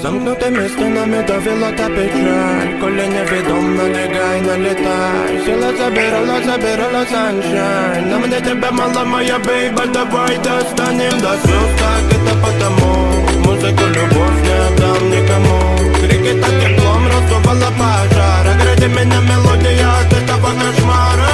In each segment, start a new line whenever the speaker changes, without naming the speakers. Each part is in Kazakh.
Замкнутыми стенами давила та печаль, коли невідомо лягай, налітай. Сила забирала саншайн. На мене тебе мало, моя бейба, давай достанем до слез. Так это потому, музыку любовь не отдам никому. Крики так теплом раздувала пожар. Огради меня мелодия от этого кошмара.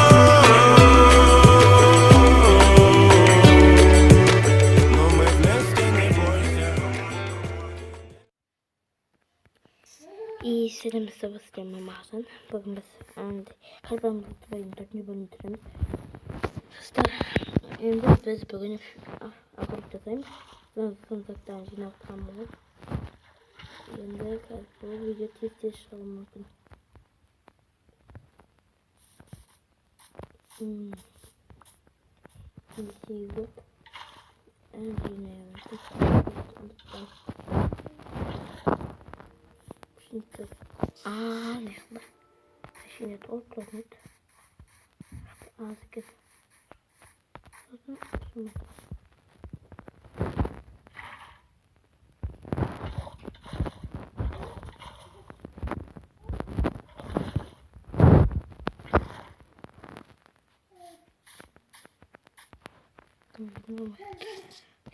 İyi selamızda basıyorum mağazan. Bugün biz kalbimizde bölüm 4. bölüm bitiremiz. Dostlar, biz bugün akıbıttayız. Sonuzaktan yine oturamıyoruz. Şimdi bu video tez olmakın. Şimdi yok. Yine yaptık. Nerede? Şimdi oturmuş. Azıcık.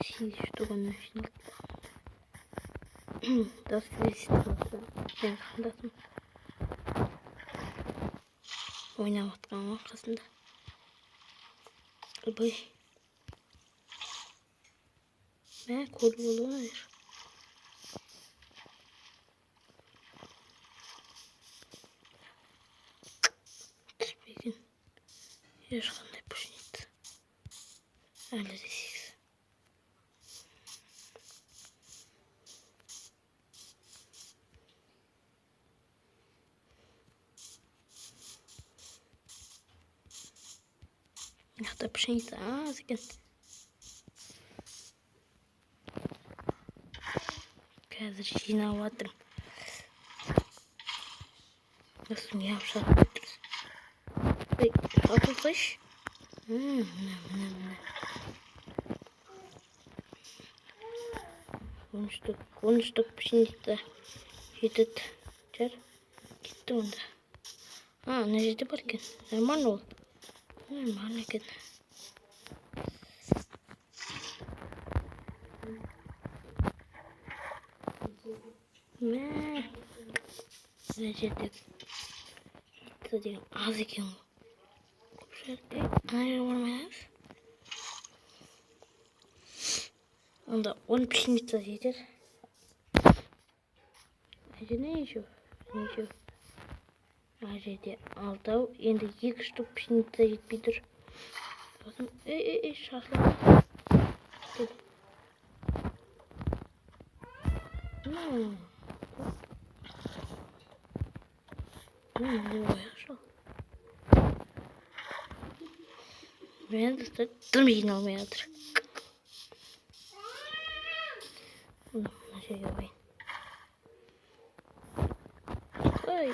Что он начал? Das ist das. Oynamaktan arkasında. Bay. Ne kolu oluyor? Bakın. Yaşandı bu şimdi. Öyle diyeceğiz. Hatta pшеница, zaten. Қазір жинап жатырмын. Осыны yapışақ кетіріз. Ой, атылсайшы. Мына. 10 штук пшеница жетеді. Жар, кетті онда. Мына жерде бар екен. Нормально ол. Нормально екен. Мына жерде деген аз екен ғой. Көп жерде ана жерге бармаймыз. Онда 10 пшеница жетер. Не еще? Ана жерде 6, енді 2 штук пшеница жетпей тұр. Сосын шашылады. Не ойықшы. Мен достар тым жиналмай жатыр. Мына жерге қойын. Ой.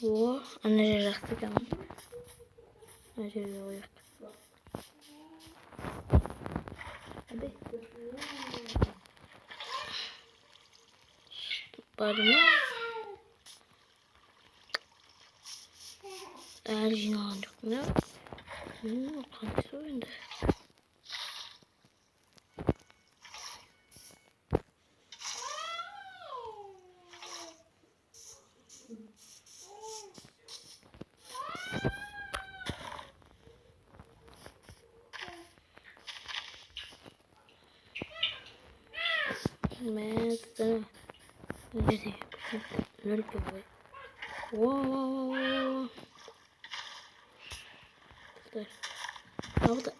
О, ана жер жақсы екен. Ана жерге қояйық. Бар ма? Әлі жиналған жоқ па? Қандай су енді? Mestre, nol gibi. Wow. Orada.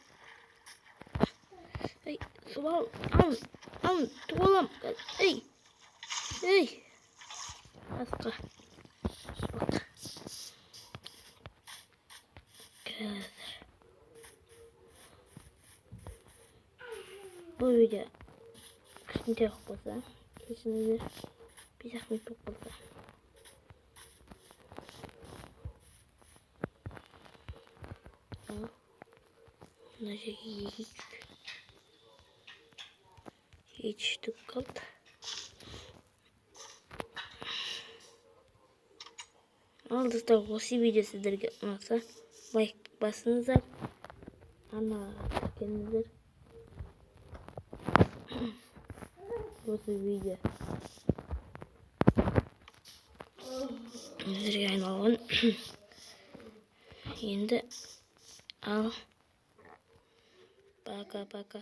Hey, sual, tuvalam. Hey. Asla. Bak. Bu video şimdi yok olsa, kesinlikle bir zahmet yok olsa. Mına hiç штук kaldı. Алдыда осы видео сіздерге ұнаса лайк басыңыздар, ана келіңіздер. Осы видео сіздерге айналған. Енді ал пока-пока.